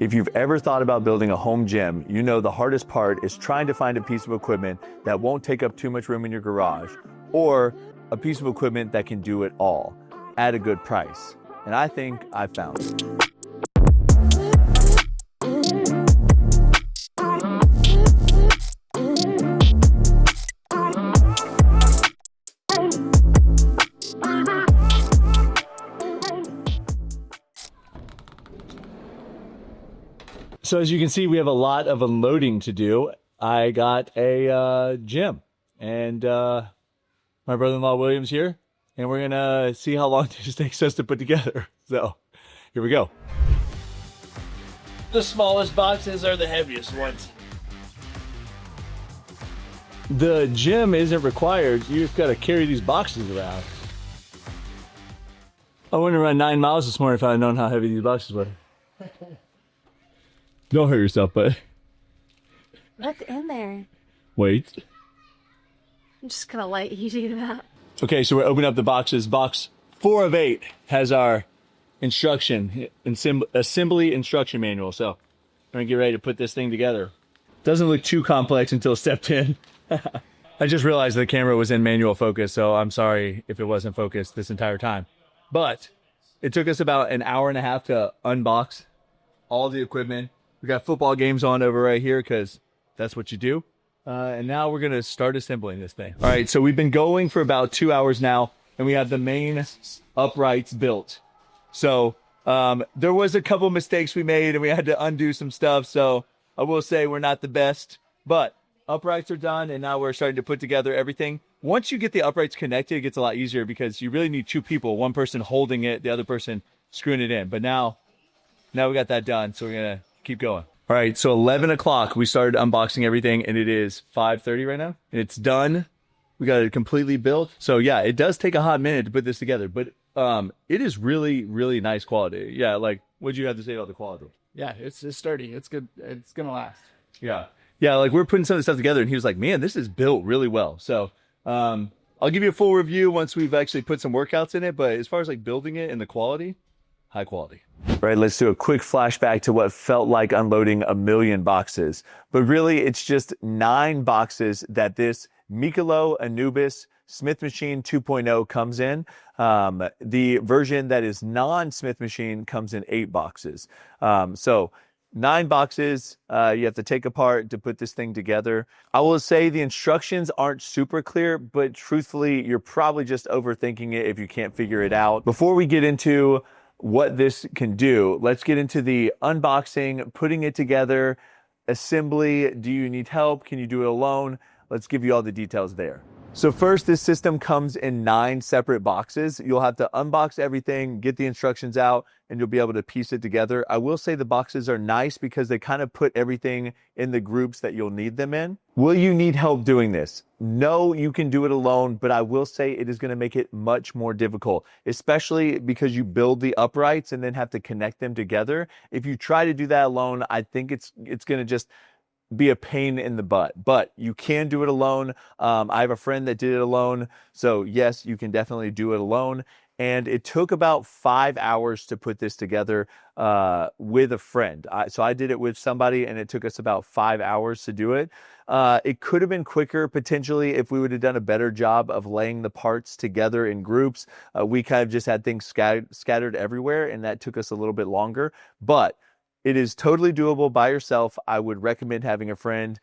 If you've ever thought about building a home gym, you know the hardest part is trying to find a piece of equipment that won't take up too much room in your garage, or a piece of equipment that can do it all at a good price. And I think I found it. So as you can see, we have a lot of unloading to do. I got a gym, and my brother-in-law William's here, and we're gonna see how long this takes us to put together. So here we go. The smallest boxes are the heaviest ones. The gym isn't required. You just gotta carry these boxes around. I wouldn't run 9 miles this morning if I had known how heavy these boxes were. Don't hurt yourself, but What's in there? wait. I'm just gonna let you do that. Okay, so we're opening up the boxes. Box 4 of 8 has our assembly instruction manual. So I'm gonna get ready to put this thing together. Doesn't look too complex until step 10. I just realized the camera was in manual focus, so I'm sorry if it wasn't focused this entire time. But it took us about an hour and a half to unbox all the equipment. We got football games on over right here because that's what you do. And now we're going to start assembling this thing. All right, so we've been going for about 2 hours now, and we have the main uprights built. So there was a couple mistakes we made, and we had to undo some stuff. So I will say we're not the best, but uprights are done, and now we're starting to put together everything. Once you get the uprights connected, it gets a lot easier because you really need 2 people, one person holding it, the other person screwing it in. But now we got that done, so we're going to keep going. All right, so 11 o'clock, we started unboxing everything, and it is 5:30 right now, and it's done. We got it completely built. So yeah, it does take a hot minute to put this together, but it is really, really nice quality. Yeah, like, what'd you have to say about the quality? Yeah, it's sturdy. It's good. It's gonna last. Yeah, like we're putting some of the stuff together, and he was like, man, this is built really well. So I'll give you a full review once we've actually put some workouts in it, but as far as like building it and the quality, high quality. All right, let's do a quick flashback to what felt like unloading 1,000,000 boxes. But really, it's just 9 boxes that this Mikolo ANUBIS Smith Machine 2.0 comes in. The version that is non-Smith Machine comes in 8 boxes. So 9 boxes you have to take apart to put this thing together. I will say the instructions aren't super clear, but truthfully, you're probably just overthinking it if you can't figure it out. Before we get into what this can do, let's get into the unboxing, putting it together, assembly. Do you need help? Can you do it alone? Let's give you all the details there. So first, this system comes in 9 separate boxes. You'll have to unbox everything, get the instructions out, and you'll be able to piece it together. I will say the boxes are nice because they kind of put everything in the groups that you'll need them in. Will you need help doing this? No, you can do it alone, but I will say it is going to make it much more difficult, especially because you build the uprights and then have to connect them together. If you try to do that alone, I think it's going to just be a pain in the butt, but you can do it alone. I have a friend that did it alone. So yes, you can definitely do it alone. And it took about 5 hours to put this together with a friend. So I did it with somebody, and it took us about 5 hours to do it. It could have been quicker potentially if we would have done a better job of laying the parts together in groups. We kind of just had things scattered everywhere, and that took us a little bit longer. But it is totally doable by yourself. I would recommend having a friend.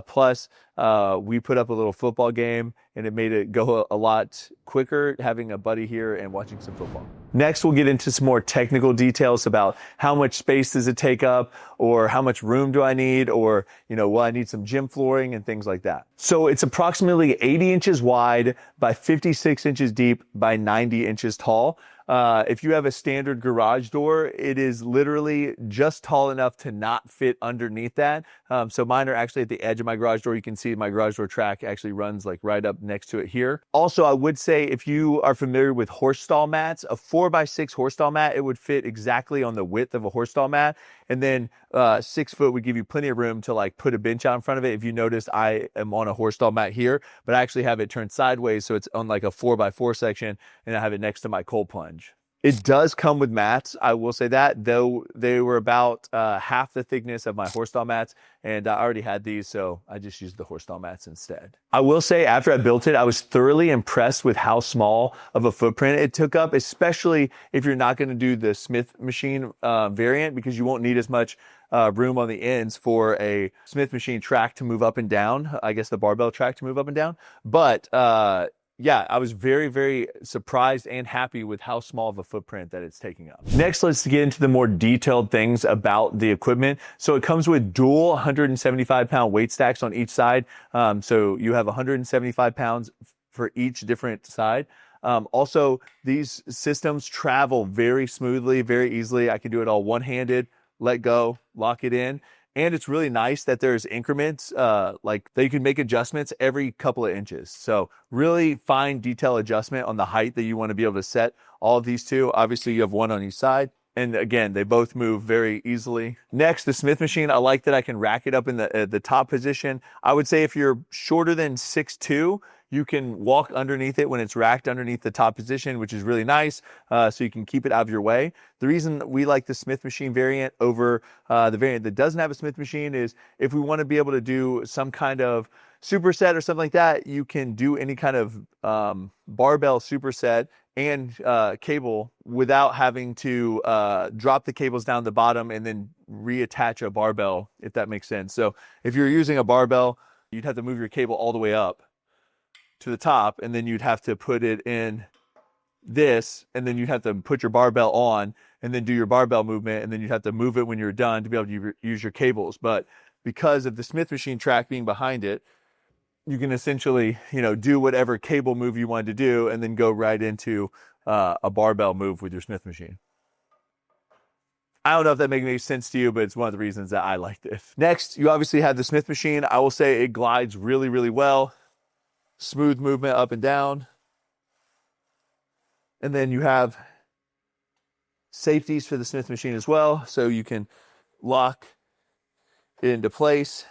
Plus, we put up a little football game, and it made it go a lot quicker having a buddy here and watching some football. Next, we'll get into some more technical details about how much space does it take up, or how much room do I need, or, will I need some gym flooring and things like that. So it's approximately 80 inches wide by 56 inches deep by 90 inches tall. If you have a standard garage door, it is literally just tall enough to not fit underneath that. So mine are actually at the edge of my garage door. You can see my garage door track actually runs like right up next to it here. Also, I would say if you are familiar with horse stall mats, a 4x6 horse stall mat, it would fit exactly on the width of a horse stall mat. And then 6 foot would give you plenty of room to like put a bench out in front of it. If you notice, I am on a horse stall mat here, but I actually have it turned sideways. So it's on like a 4x4 section, and I have it next to my cold plunge. It does come with mats. I will say that, though they were about half the thickness of my horse stall mats, and I already had these, so I just used the horse stall mats instead. I will say, after I built it, I was thoroughly impressed with how small of a footprint it took up, especially if you're not going to do the Smith machine variant, because you won't need as much room on the ends for a Smith machine track to move up and down. I guess the barbell track to move up and down. But yeah, I was very, very surprised and happy with how small of a footprint that it's taking up. Next, let's get into the more detailed things about the equipment. So it comes with dual 175-pound weight stacks on each side. So you have 175 pounds for each different side. Also, these systems travel very smoothly, very easily. I can do it all one-handed, let go, lock it in. And it's really nice that there's increments, like they can make adjustments every couple of inches. So really fine detail adjustment on the height that you want to be able to set all of these to. Obviously you have one on each side. And again, they both move very easily. Next, the Smith machine, I like that I can rack it up in the top position. I would say if you're shorter than 6'2", you can walk underneath it when it's racked underneath the top position, which is really nice, so you can keep it out of your way. The reason we like the Smith machine variant over the variant that doesn't have a Smith machine is if we want to be able to do some kind of superset or something like that, you can do any kind of barbell superset and cable without having to drop the cables down the bottom and then reattach a barbell, if that makes sense. So if you're using a barbell, you'd have to move your cable all the way up to the top, and then you'd have to put it in this, and then you'd have to put your barbell on and then do your barbell movement, and then you'd have to move it when you're done to be able to use your cables. But because of the Smith machine track being behind it, you can essentially, do whatever cable move you wanted to do and then go right into a barbell move with your Smith machine. I don't know if that makes any sense to you, but it's one of the reasons that I like this. Next, you obviously have the Smith machine. I will say it glides really, really well. Smooth movement up and down. And then you have safeties for the Smith machine as well, so you can lock it into place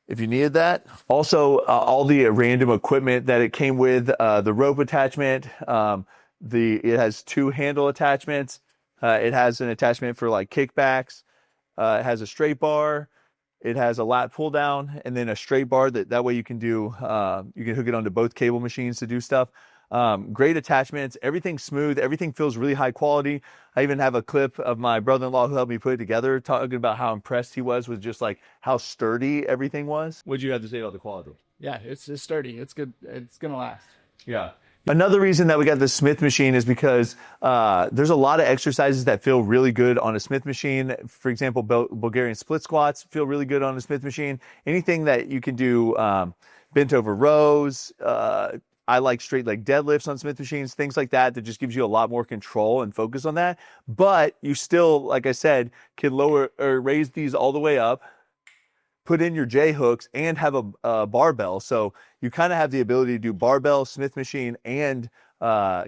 if you needed that. Also, all the random equipment that it came with, the rope attachment, it has 2 handle attachments. It has an attachment for like kickbacks. It has a straight bar. It has a lat pull down, and then a straight bar that way you can do, you can hook it onto both cable machines to do stuff. Great attachments, everything's smooth, everything feels really high quality. I even have a clip of my brother-in-law who helped me put it together, talking about how impressed he was with just like how sturdy everything was. What'd you have to say about the quality? Yeah, it's sturdy. It's good. It's gonna last. Yeah. Another reason that we got the Smith machine is because there's a lot of exercises that feel really good on a Smith machine. For example, Bulgarian split squats feel really good on a Smith machine. Anything that you can do, bent over rows, I like straight leg deadlifts on Smith machines, things like that just gives you a lot more control and focus on that. But you still, like I said, can lower or raise these all the way up, put in your J hooks, and have a barbell. So you kind of have the ability to do barbell, Smith machine, and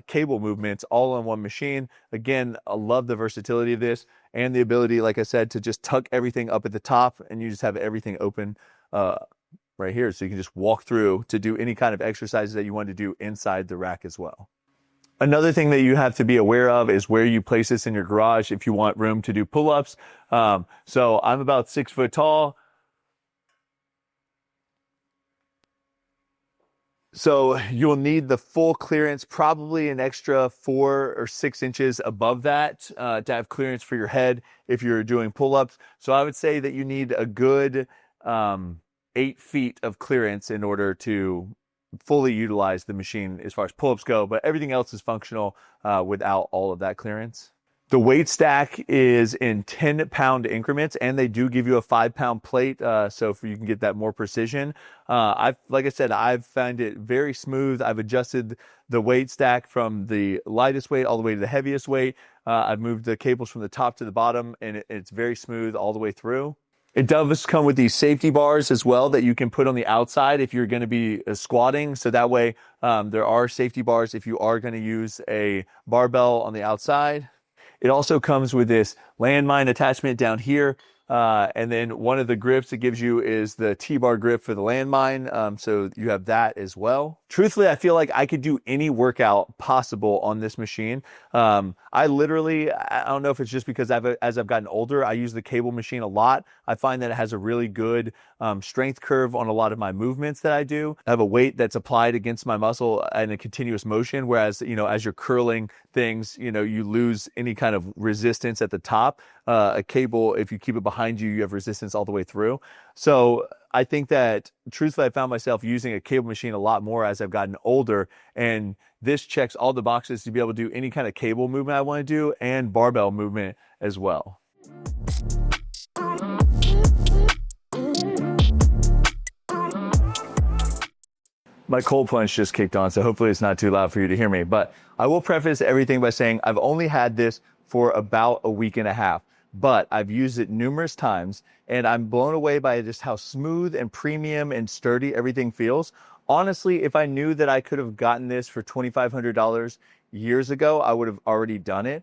cable movements all on one machine. Again, I love the versatility of this and the ability, like I said, to just tuck everything up at the top, and you just have everything open right here. So you can just walk through to do any kind of exercises that you want to do inside the rack as well. Another thing that you have to be aware of is where you place this in your garage if you want room to do pull-ups. So I'm about 6 foot tall. So you'll need the full clearance, probably an extra 4 or 6 inches above that to have clearance for your head if you're doing pull-ups. So I would say that you need a good 8 feet of clearance in order to fully utilize the machine as far as pull-ups go, but everything else is functional without all of that clearance. The weight stack is in 10-pound increments, and they do give you a 5-pound plate, so you can get that more precision. Like I said, I've found it very smooth. I've adjusted the weight stack from the lightest weight all the way to the heaviest weight. I've moved the cables from the top to the bottom, and it's very smooth all the way through. It does come with these safety bars as well that you can put on the outside if you're going to be squatting. So that way there are safety bars if you are going to use a barbell on the outside. It also comes with this landmine attachment down here. And then one of the grips it gives you is the T-bar grip for the landmine. So you have that as well. Truthfully, I feel like I could do any workout possible on this machine. I don't know if it's just because as I've gotten older, I use the cable machine a lot. I find that it has a really good strength curve on a lot of my movements that I do. I have a weight that's applied against my muscle in a continuous motion, whereas, as you're curling things, you lose any kind of resistance at the top. A cable, if you keep it behind you, you have resistance all the way through. So I think that truthfully, I found myself using a cable machine a lot more as I've gotten older. And this checks all the boxes to be able to do any kind of cable movement I want to do and barbell movement as well. My cold plunge just kicked on, so hopefully it's not too loud for you to hear me. But I will preface everything by saying I've only had this for about a week and a half, but I've used it numerous times, and I'm blown away by just how smooth and premium and sturdy everything feels. Honestly, if I knew that I could have gotten this for $2,500 years ago, I would have already done it.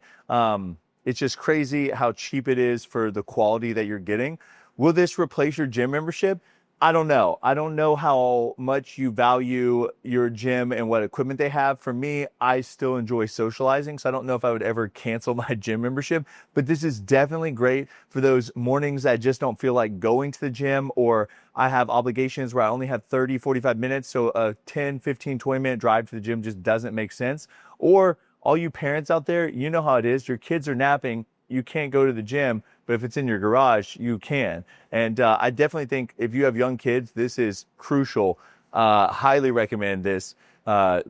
It's just crazy how cheap it is for the quality that you're getting. Will this replace your gym membership? I don't know. I don't know how much you value your gym and what equipment they have. For me, I still enjoy socializing, so I don't know if I would ever cancel my gym membership, but this is definitely great for those mornings that just don't feel like going to the gym, or I have obligations where I only have 30, 45 minutes, so a 10, 15, 20-minute drive to the gym just doesn't make sense. Or all you parents out there, you know how it is. Your kids are napping. You can't go to the gym, but if it's in your garage, you can. And I definitely think if you have young kids, this is crucial. Highly recommend this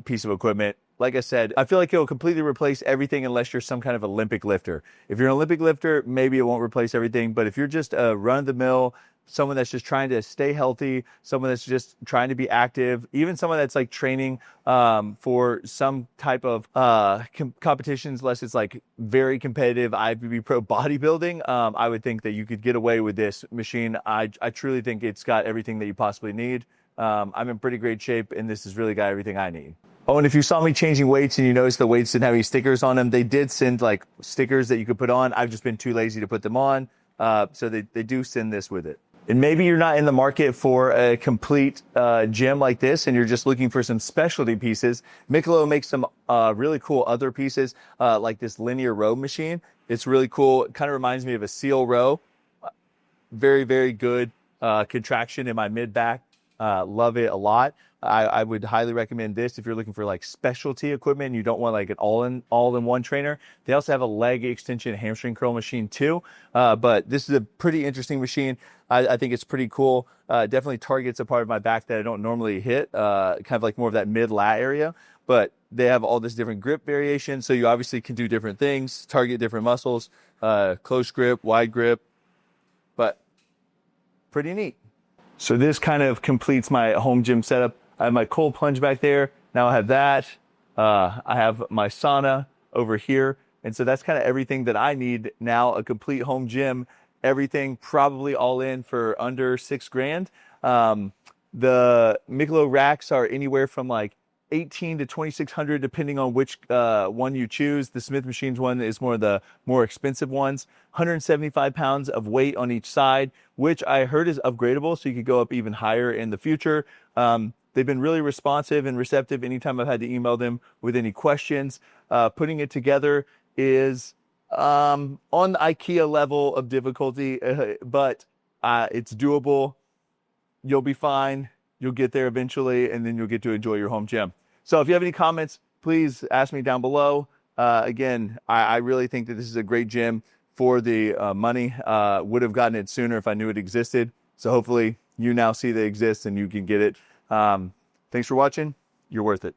piece of equipment. Like I said, I feel like it'll completely replace everything unless you're some kind of Olympic lifter. If you're an Olympic lifter, maybe it won't replace everything. But if you're just a run-of-the-mill, someone that's just trying to stay healthy, someone that's just trying to be active, even someone that's like training for some type of competitions, unless it's like very competitive IFBB Pro bodybuilding, I would think that you could get away with this machine. I truly think it's got everything that you possibly need. I'm in pretty great shape, and this has really got everything I need. Oh, and if you saw me changing weights and you noticed the weights didn't have any stickers on them, they did send like stickers that you could put on. I've just been too lazy to put them on. So they do send this with it. And maybe you're not in the market for a complete gym like this, and you're just looking for some specialty pieces. Mikolo makes some really cool other pieces, like this linear row machine. It's really cool. It kind of reminds me of a seal row. Very, very good contraction in my mid-back. Love it a lot. I would highly recommend this if you're looking for like specialty equipment and you don't want like an all-in-one trainer. They also have a leg extension hamstring curl machine too. But this is a pretty interesting machine. I think it's pretty cool. Definitely targets a part of my back that I don't normally hit, kind of like more of that mid-lat area. But they have all this different grip variation, so you obviously can do different things, target different muscles, close grip, wide grip, but pretty neat. So this kind of completes my home gym setup. I have my cold plunge back there. Now I have that. I have my sauna over here. And so that's kind of everything that I need now, a complete home gym, everything probably all in for under $6,000. The Mikolo racks are anywhere from like 18 to 2,600, depending on which one you choose. The Smith Machines one is more of the more expensive ones. 175 pounds of weight on each side, which I heard is upgradable, so you could go up even higher in the future. They've been really responsive and receptive anytime I've had to email them with any questions. Putting it together is on the IKEA level of difficulty, but it's doable. You'll be fine. You'll get there eventually, and then you'll get to enjoy your home gym. So if you have any comments, please ask me down below. Again, I really think that this is a great gym for the money. Would have gotten it sooner if I knew it existed. So hopefully you now see that it exists and you can get it. Thanks for watching. You're worth it.